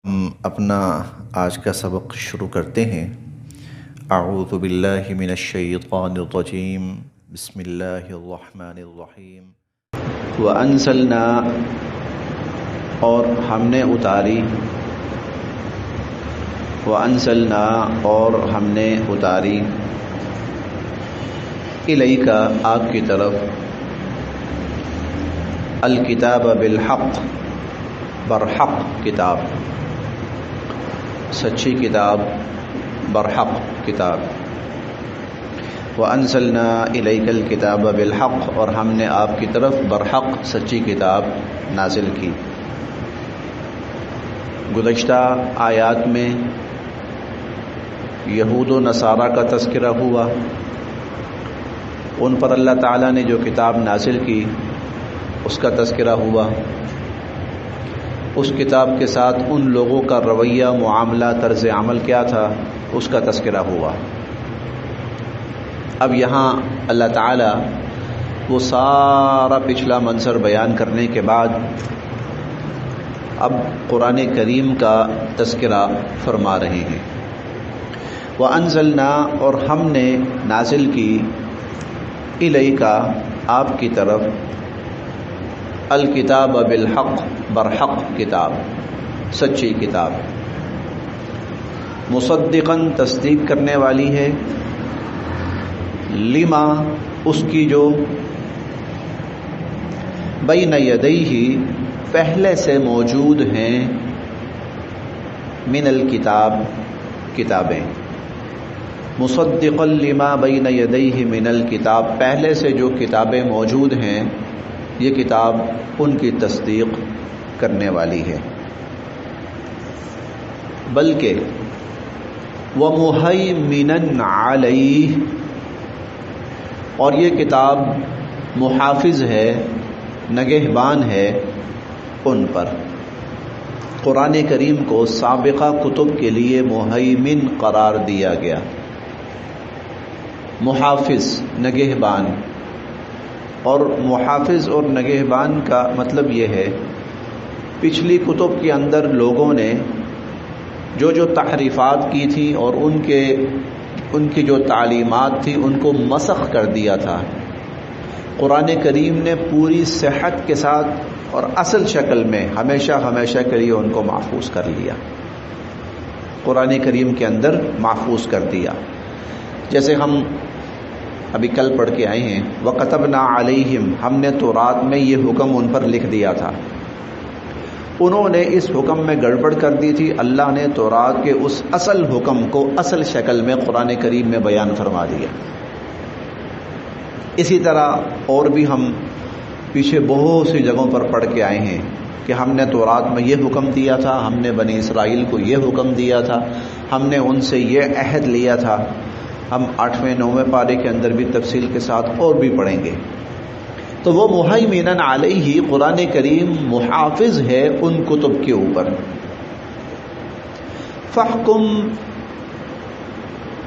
ہم اپنا آج کا سبق شروع کرتے ہیں۔ اعوذ باللہ من الشیطان الرجیم، بسم اللہ الرحمن الرحیم۔ وَأَنزَلْنَا، اور ہم نے اتاری، وَأَنزَلْنَا، اور ہم نے اتاری، الیک، آپ کی طرف، الکتاب بالحق، برحق کتاب، سچی کتاب، برحق کتاب۔ وَأَنزَلْنَا إِلَيْكَ الْكِتَابَ بِالْحَقِّ، اور ہم نے آپ کی طرف برحق سچی کتاب نازل کی۔ گزشتہ آیات میں یہود و نصارہ کا تذکرہ ہوا، ان پر اللہ تعالیٰ نے جو کتاب نازل کی اس کا تذکرہ ہوا، اس کتاب کے ساتھ ان لوگوں کا رویہ، معاملہ، طرز عمل کیا تھا اس کا تذکرہ ہوا۔ اب یہاں اللہ تعالیٰ وہ سارا پچھلا منظر بیان کرنے کے بعد اب قرآن کریم کا تذکرہ فرما رہے ہیں۔ وَأَنزَلْنَا، اور ہم نے نازل کی، الیک، آپ کی طرف، الکتاب بالحق، برحق کتاب، سچی کتاب، مصدقاً، تصدیق کرنے والی ہے، لما، اس کی جو، بین یدیہ، پہلے سے موجود ہیں، من الکتاب، کتابیں، مصدقاً لما بین یدیہ من الکتاب، پہلے سے جو کتابیں موجود ہیں یہ کتاب ان کی تصدیق کرنے والی ہے، بلکہ وَمُهَيْمِنًا عَلَيْهِ، اور یہ کتاب محافظ ہے، نگہبان ہے ان پر۔ قرآن کریم کو سابقہ کتب کے لیے مہیمن قرار دیا گیا، محافظ، نگہبان، اور محافظ اور نگہبان کا مطلب یہ ہے پچھلی کتب کے اندر لوگوں نے جو جو تحریفات کی تھی اور ان کی جو تعلیمات تھی ان کو مسخ کر دیا تھا۔ قرآن کریم نے پوری صحت کے ساتھ اور اصل شکل میں ہمیشہ ہمیشہ کے لیے ان کو محفوظ کر لیا، قرآن کریم کے اندر محفوظ کر دیا۔ جیسے ہم ابھی کل پڑھ کے آئے ہیں، وَكَتَبْنَا عَلَيْهِمْ، ہم نے تورات میں یہ حکم ان پر لکھ دیا تھا، انہوں نے اس حکم میں گڑبڑ کر دی تھی، اللہ نے تورات کے اس اصل حکم کو اصل شکل میں قرآن کریم میں بیان فرما دیا۔ اسی طرح اور بھی ہم پیچھے بہت سی جگہوں پر پڑھ کے آئے ہیں کہ ہم نے تورات میں یہ حکم دیا تھا، ہم نے بنی اسرائیل کو یہ حکم دیا تھا، ہم نے ان سے یہ عہد لیا تھا۔ ہم 8ویں 9ویں پارے کے اندر بھی تفصیل کے ساتھ اور بھی پڑھیں گے۔ تو وہ مہیمنً علیہ، قرآن کریم محافظ ہے ان کتب کے اوپر۔ فاحکم،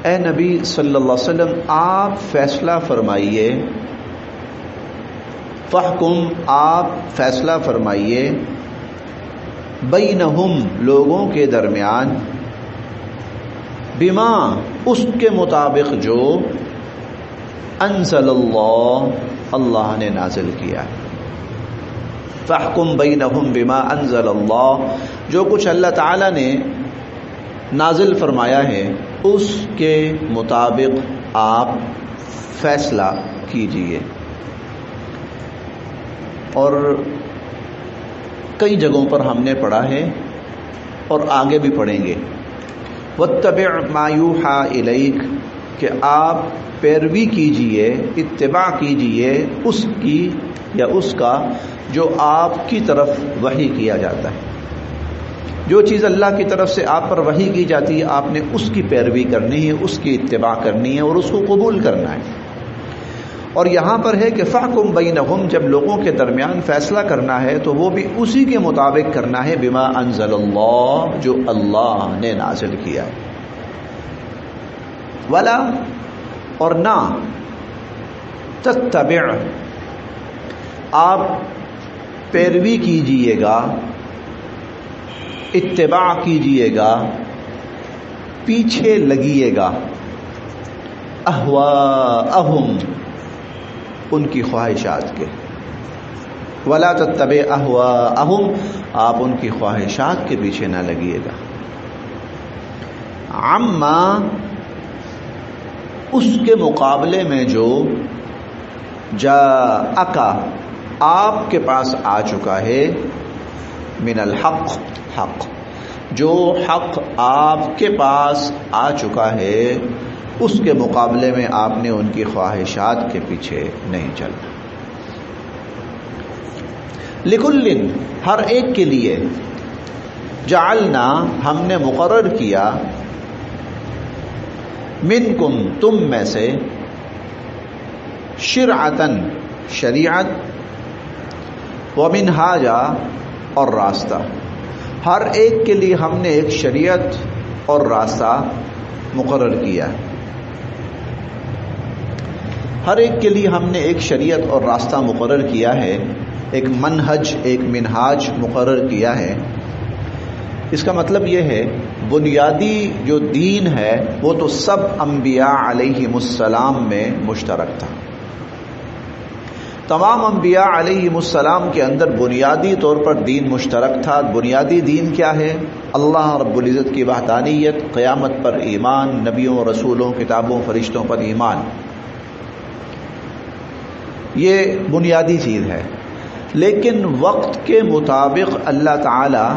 اے نبی صلی اللہ علیہ وسلم آپ فیصلہ فرمائیے، فاحکم، آپ فیصلہ فرمائیے، بینہم، لوگوں کے درمیان، بما، اس کے مطابق جو، انزل اللہ، اللہ نے نازل کیا ہے۔ فاحکم بینہم بما انزل اللہ، جو کچھ اللہ تعالی نے نازل فرمایا ہے اس کے مطابق آپ فیصلہ کیجئے۔ اور کئی جگہوں پر ہم نے پڑھا ہے اور آگے بھی پڑھیں گے، واتبع ما یوحی الیک، کہ آپ پیروی کیجئے، اتباع کیجئے اس کی یا اس کا جو آپ کی طرف وحی کیا جاتا ہے۔ جو چیز اللہ کی طرف سے آپ پر وحی کی جاتی ہے آپ نے اس کی پیروی کرنی ہے، اس کی اتباع کرنی ہے اور اس کو قبول کرنا ہے۔ اور یہاں پر ہے کہ فاحکم بینہم، جب لوگوں کے درمیان فیصلہ کرنا ہے تو وہ بھی اسی کے مطابق کرنا ہے، بما انزل اللہ، جو اللہ نے نازل کیا ہے۔ ولا، اور نہ، تتبع، آپ پیروی کیجئے گا، اتباع کیجئے گا، پیچھے لگیے گا، اہواءہم ان کی خواہشات کے، ولا تتبع اہواءہم آپ ان کی خواہشات کے پیچھے نہ لگیے گا، عما اس کے مقابلے میں جو جاءک آپ کے پاس آ چکا ہے، من الحق حق، جو حق آپ کے پاس آ چکا ہے اس کے مقابلے میں آپ نے ان کی خواہشات کے پیچھے نہیں چلنا۔ لکل ہر ایک کے لیے، جعلنا ہم نے مقرر کیا، منکم تم میں سے، شرعتن شریعت، ومنہاجا اور راستہ، ہر ایک کے لیے ہم نے ایک شریعت اور راستہ مقرر کیا، ہر ایک کے لیے ہم نے ایک شریعت اور راستہ مقرر کیا ہے، ایک منہج ایک منہاج مقرر کیا ہے۔ اس کا مطلب یہ ہے بنیادی جو دین ہے وہ تو سب انبیاء علیہم السلام میں مشترک تھا، تمام انبیاء علیہم السلام کے اندر بنیادی طور پر دین مشترک تھا۔ بنیادی دین کیا ہے؟ اللہ رب العزت کی وحدانیت، قیامت پر ایمان، نبیوں رسولوں کتابوں فرشتوں پر ایمان، یہ بنیادی چیز ہے۔ لیکن وقت کے مطابق اللہ تعالی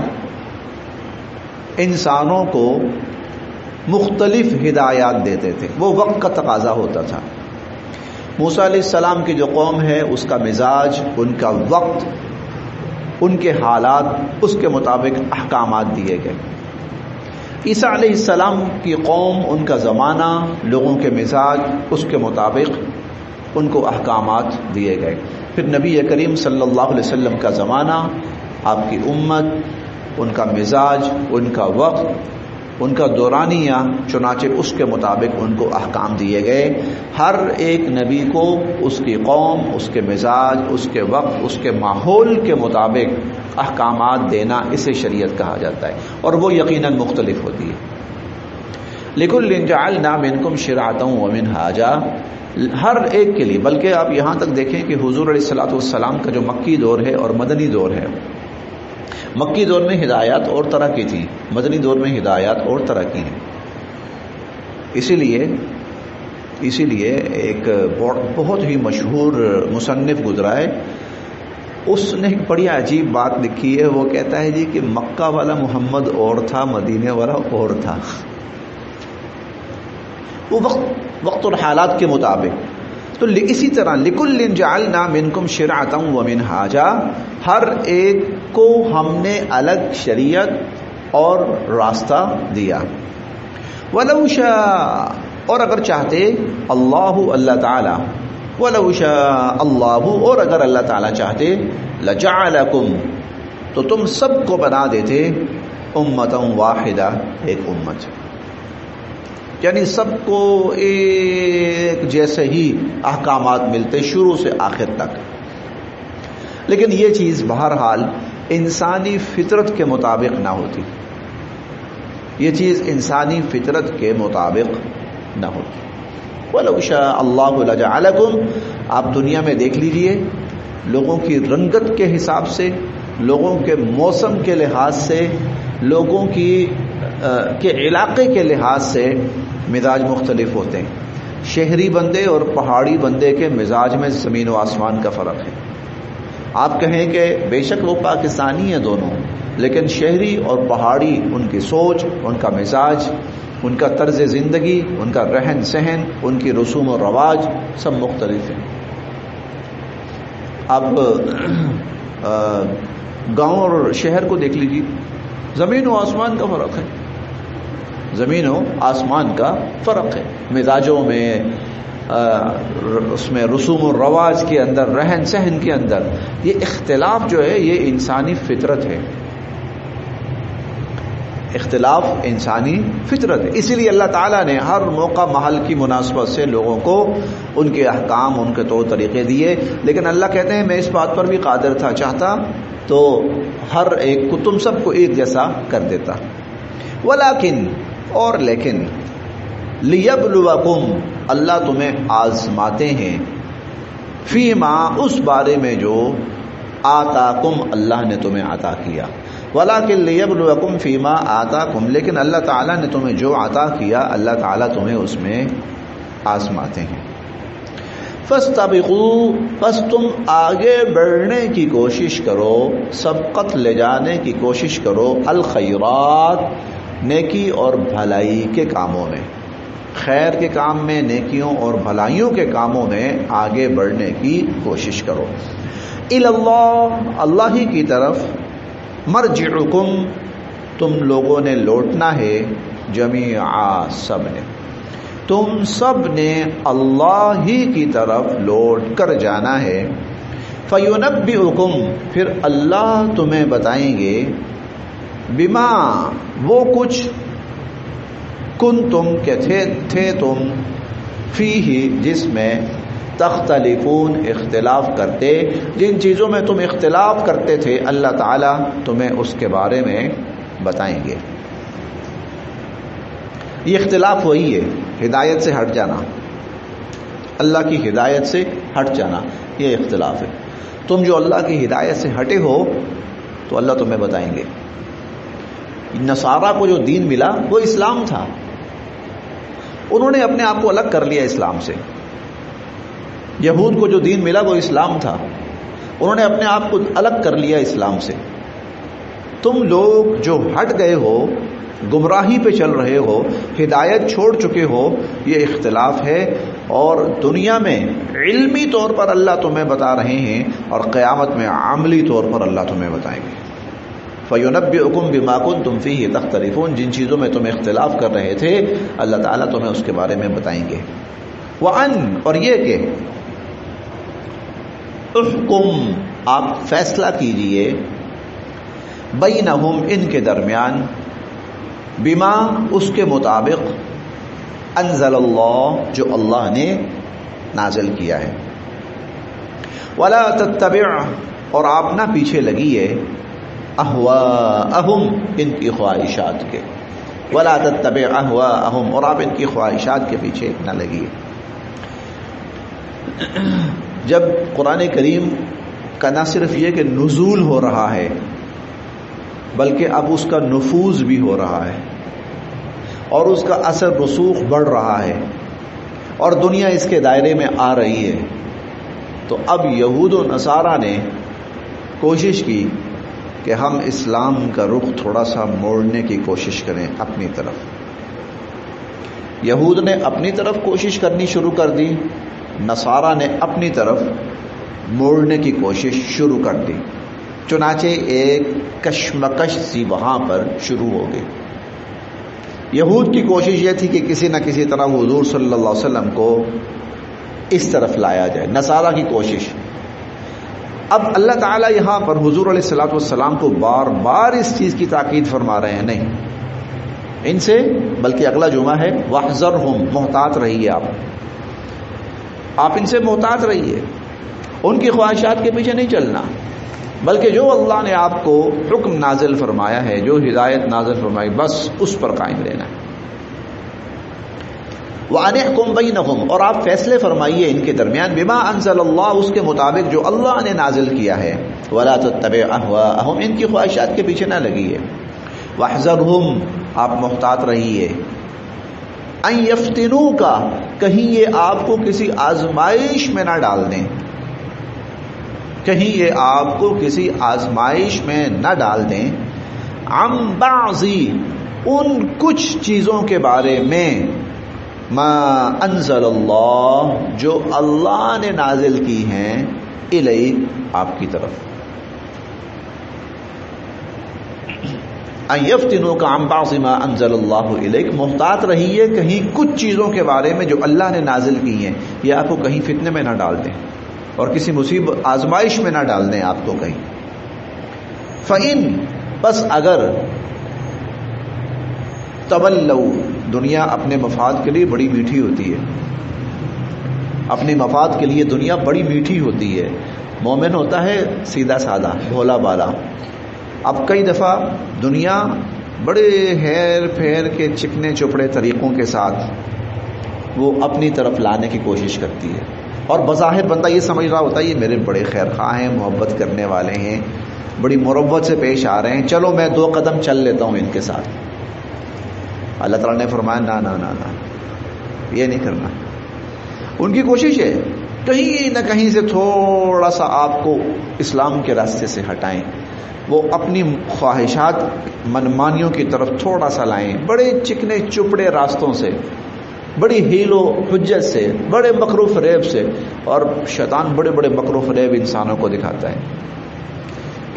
انسانوں کو مختلف ہدایات دیتے تھے، وہ وقت کا تقاضا ہوتا تھا۔ موسیٰ علیہ السلام کی جو قوم ہے اس کا مزاج، ان کا وقت، ان کے حالات، اس کے مطابق احکامات دیے گئے۔ عیسیٰ علیہ السلام کی قوم، ان کا زمانہ، لوگوں کے مزاج، اس کے مطابق ان کو احکامات دیے گئے۔ پھر نبی کریم صلی اللہ علیہ وسلم کا زمانہ، آپ کی امت، ان کا مزاج، ان کا وقت، ان کا دورانیہ، چنانچہ اس کے مطابق ان کو احکام دیے گئے۔ ہر ایک نبی کو اس کی قوم، اس کے مزاج، اس کے وقت، اس کے ماحول کے مطابق احکامات دینا، اسے شریعت کہا جاتا ہے، اور وہ یقیناً مختلف ہوتی ہے۔ لِكُلٍّ جَعَلْنَا مِنْكُمْ شِرْعَةً وَمِنْهَاجًا، ہر ایک کے لیے، بلکہ آپ یہاں تک دیکھیں کہ حضور علیہ الصلوۃ والسلام کا جو مکی دور ہے اور مدنی دور ہے، مکی دور میں ہدایات اور طرح کی تھی، مدنی دور میں ہدایات اور طرح کی ہیں۔ اسی لیے ایک بہت ہی مشہور مصنف گزرا ہے، اس نے ایک بڑی عجیب بات لکھی ہے۔ وہ کہتا ہے جی کہ مکہ والا محمد اور تھا، مدینے والا اور تھا، وہ وقت اور حالات کے مطابق۔ تو اسی طرح لِكُلٍّ جَعَلْنَا مِنْكُمْ شِرْعَةً وَمِنْهَاجًا، ہر ایک کو ہم نے الگ شریعت اور راستہ دیا۔ وَلَوْ شَاءَ، اور اگر چاہتے اللہ تعالی، وَلَوْ شَاءَ اللَّهُ، اور اگر اللہ تعالی چاہتے، لَجَعَلَكُمْ، تو تم سب کو بنا دیتے، أُمَّةً وَاحِدَةً، ایک امت، یعنی سب کو ایک جیسے ہی احکامات ملتے شروع سے آخر تک۔ لیکن یہ چیز بہرحال انسانی فطرت کے مطابق نہ ہوتی، یہ چیز انسانی فطرت کے مطابق نہ ہوتی۔ وَلَوْ شَاءَ اللَّهُ لَجَعَلَكُمْ، آپ دنیا میں دیکھ لیجئے، لوگوں کی رنگت کے حساب سے، لوگوں کے موسم کے لحاظ سے، لوگوں کے علاقے کے لحاظ سے مزاج مختلف ہوتے ہیں۔ شہری بندے اور پہاڑی بندے کے مزاج میں زمین و آسمان کا فرق ہے۔ آپ کہیں کہ بے شک وہ پاکستانی ہیں دونوں، لیکن شہری اور پہاڑی، ان کی سوچ، ان کا مزاج، ان کا طرز زندگی، ان کا رہن سہن، ان کی رسوم و رواج سب مختلف ہیں۔ آپ گاؤں اور شہر کو دیکھ لیجیے، زمین و آسمان کا فرق ہے، زمین و آسمان کا فرق ہے، مزاجوں میں، اس میں رسوم و رواج کے اندر، رہن سہن کے اندر، یہ اختلاف جو ہے یہ انسانی فطرت ہے، اختلاف انسانی فطرت ہے۔ اسی لیے اللہ تعالیٰ نے ہر موقع محل کی مناسبت سے لوگوں کو ان کے احکام، ان کے طور طریقے دیے۔ لیکن اللہ کہتے ہیں میں اس بات پر بھی قادر تھا، چاہتا تو ہر ایک کو تم سب کو ایک جیسا کر دیتا. ولیکن اور لیکن لیبلوکم اللہ تمہیں آزماتے ہیں فیما اس بارے میں جو آتاکم اللہ نے تمہیں عطا کیا. ولیکن لیبلوکم فیما آتاکم لیکن اللہ تعالیٰ نے تمہیں جو عطا کیا اللہ تعالیٰ تمہیں اس میں آزماتے ہیں. فاستبقوا پس تم آگے بڑھنے کی کوشش کرو، سبقت لے جانے کی کوشش کرو، الخیرات نیکی اور بھلائی کے کاموں میں، خیر کے کام میں، نیکیوں اور بھلائیوں کے کاموں میں آگے بڑھنے کی کوشش کرو. اللہ اللہ ہی کی طرف مرجعکم تم لوگوں نے لوٹنا ہے، جمیعا سب نے، تم سب نے اللہ ہی کی طرف لوٹ کر جانا ہے. فینبئکم پھر اللہ تمہیں بتائیں گے، بما وہ کچھ کنتم کہ تھے تم فیہ جس میں تختلفون اختلاف کرتے، جن چیزوں میں تم اختلاف کرتے تھے اللہ تعالیٰ تمہیں اس کے بارے میں بتائیں گے. یہ اختلاف وہی ہے، ہدایت سے ہٹ جانا، اللہ کی ہدایت سے ہٹ جانا، یہ اختلاف ہے. تم جو اللہ کی ہدایت سے ہٹے ہو تو اللہ تمہیں بتائیں گے. نصارہ کو جو دین ملا وہ اسلام تھا، انہوں نے اپنے آپ کو الگ کر لیا اسلام سے. یہود کو جو دین ملا وہ اسلام تھا، انہوں نے اپنے آپ کو الگ کر لیا اسلام سے. تم لوگ جو ہٹ گئے ہو، گمراہی پہ چل رہے ہو، ہدایت چھوڑ چکے ہو، یہ اختلاف ہے. اور دنیا میں علمی طور پر اللہ تمہیں بتا رہے ہیں اور قیامت میں عملی طور پر اللہ تمہیں بتائیں گے. فَيُنَبِّئُكُم بِمَا كُنتُم فِيهِ تَخْتَلِفُونَ جن چیزوں میں تم اختلاف کر رہے تھے اللہ تعالیٰ تمہیں اس کے بارے میں بتائیں گے. وَأَنْ اور یہ کہ احکم آپ فیصلہ کیجئے، بینہم ان کے درمیان، بما اس کے مطابق، انزل اللہ جو اللہ نے نازل کیا ہے. ولا تتبع اور آپ نہ پیچھے لگیے، اہواءہم ان کی خواہشات کے. ولا تتبع اہواءہم اور آپ ان کی خواہشات کے پیچھے نہ لگیے. جب قرآن کریم کا نہ صرف یہ کہ نزول ہو رہا ہے بلکہ اب اس کا نفوذ بھی ہو رہا ہے اور اس کا اثر رسوخ بڑھ رہا ہے اور دنیا اس کے دائرے میں آ رہی ہے، تو اب یہود و نصارہ نے کوشش کی کہ ہم اسلام کا رخ تھوڑا سا موڑنے کی کوشش کریں اپنی طرف. یہود نے اپنی طرف کوشش کرنی شروع کر دی، نصارہ نے اپنی طرف موڑنے کی کوشش شروع کر دی. چنانچہ ایک کشمکش سی وہاں پر شروع ہو گئی. یہود کی کوشش یہ تھی کہ کسی نہ کسی طرح حضور صلی اللہ علیہ وسلم کو اس طرف لایا جائے. نصارہ کی کوشش. اب اللہ تعالیٰ یہاں پر حضور علیہ الصلوۃ والسلام کو بار بار اس چیز کی تاکید فرما رہے ہیں، نہیں ان سے، بلکہ اگلا جمعہ ہے واحذرہم، محتاط رہیے، آپ ان سے محتاط رہیے، ان کی خواہشات کے پیچھے نہیں چلنا، بلکہ جو اللہ نے آپ کو حکم نازل فرمایا ہے، جو ہدایت نازل فرمائی، بس اس پر قائم رہنا ہے. وَأَنِحْكُمْ بَيْنَهُمْ اور آپ فیصلے فرمائیے ان کے درمیان، بما انزل اللہ اس کے مطابق جو اللہ نے نازل کیا ہے. وَلَا تَتَّبِعْ أَهْوَاءَهُمْ ان کی خواہشات کے پیچھے نہ لگیے. وَاحْذَرْهُمْ آپ محتاط رہیے. أَن يَفْتِنُوكَ کہیں یہ آپ کو کسی آزمائش میں نہ ڈال دیں، کہیں یہ آپ کو کسی آزمائش میں نہ ڈال دیں. عن بعضی ان کچھ چیزوں کے بارے میں، ما انزل اللہ جو اللہ نے نازل کی ہیں، الیک آپ کی طرف. ان یفتنوک عن بعض ما انزل اللہ الیک محتاط رہیے کہیں کچھ چیزوں کے بارے میں جو اللہ نے نازل کی ہیں یہ آپ کو کہیں فتنے میں نہ ڈال دیں اور کسی مصیبت آزمائش میں نہ ڈال دیں آپ کو کہیں. فَإِن بس اگر تولوا دنیا اپنے مفاد کے لیے بڑی میٹھی ہوتی ہے، اپنے مفاد کے لیے دنیا بڑی میٹھی ہوتی ہے. مومن ہوتا ہے سیدھا سادہ بھولا بالا. اب کئی دفعہ دنیا بڑے ہیر پھیر کے چکنے چپڑے طریقوں کے ساتھ وہ اپنی طرف لانے کی کوشش کرتی ہے، اور بظاہر بندہ یہ سمجھ رہا ہوتا ہے یہ میرے بڑے خیر خواہ ہیں، محبت کرنے والے ہیں، بڑی مروت سے پیش آ رہے ہیں، چلو میں 2 قدم چل لیتا ہوں ان کے ساتھ. اللہ تعالیٰ نے فرمایا نا نا نا نا، یہ نہیں کرنا. ان کی کوشش ہے کہیں نہ کہیں سے تھوڑا سا آپ کو اسلام کے راستے سے ہٹائیں، وہ اپنی خواہشات منمانیوں کی طرف تھوڑا سا لائیں، بڑے چکنے چپڑے راستوں سے، بڑی حیل و حجت سے، بڑے مکر و فریب سے. اور شیطان بڑے بڑے مکر و فریب انسانوں کو دکھاتا ہے.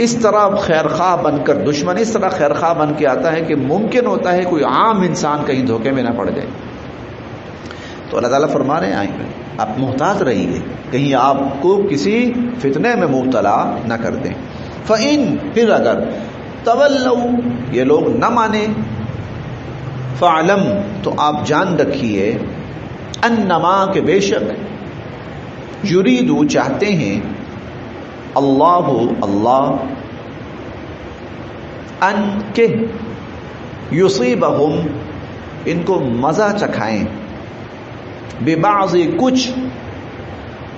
اس طرح خیر خواہ بن کر دشمن اس طرح خیر خواہ بن کے آتا ہے کہ ممکن ہوتا ہے کوئی عام انسان کہیں دھوکے میں نہ پڑ جائے. تو اللہ تعالیٰ فرما رہے ہیں آپ محتاط رہیے کہیں آپ کو کسی فتنے میں مبتلا نہ کر دیں. فَإِن پھر اگر تولوا یہ لوگ نہ مانے، فَعْلَمْ تو آپ جان رکھیے، انما کہ بے شک، یریدو چاہتے ہیں، اللہ ان کہ یصیبہم ان کو مزہ چکھائیں، ببعض کچھ،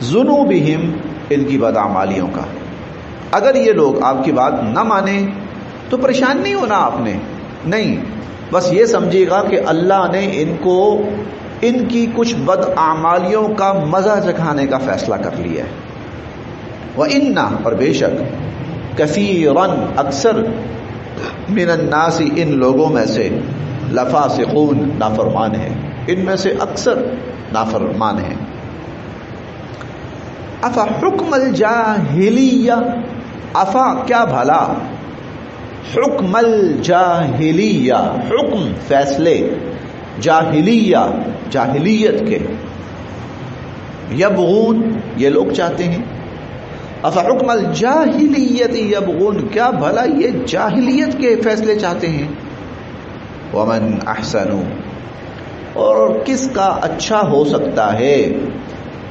ذنوبہم ان کی بدعمالیوں کا. اگر یہ لوگ آپ کی بات نہ مانیں تو پریشان نہیں ہونا آپ نے، نہیں، بس یہ سمجھے گا کہ اللہ نے ان کو ان کی کچھ بدعمالیوں کا مزہ چکھانے کا فیصلہ کر لیا ہے. وَإِنَّ اور بے شک، کثیراً اکثر، من الناس ان لوگوں میں سے، لفاسقون نافرمان ہیں، ان میں سے اکثر نافرمان ہیں. افا حکم الجاہلیہ، افا کیا بھلا، حکم الجاہلیہ حکم فیصلے، جاہلیہ جاہلیت کے، یبغون یہ لوگ چاہتے ہیں، افا حکم الجاہلیت یبغون کیا بھلا یہ جاہلیت کے فیصلے چاہتے ہیں. ومن احسن اور کس کا اچھا ہو سکتا ہے،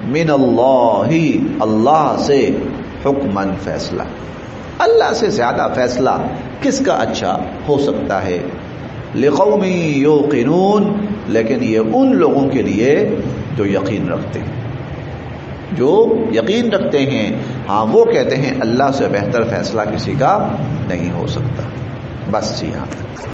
من اللہ اللہ سے، حکمن فیصلہ، اللہ سے زیادہ فیصلہ کس کا اچھا ہو سکتا ہے. لقوم یوقنون لیکن یہ ان لوگوں کے لیے جو یقین رکھتے ہیں، جو یقین رکھتے ہیں، ہاں وہ کہتے ہیں اللہ سے بہتر فیصلہ کسی کا نہیں ہو سکتا. بس جی ہاں.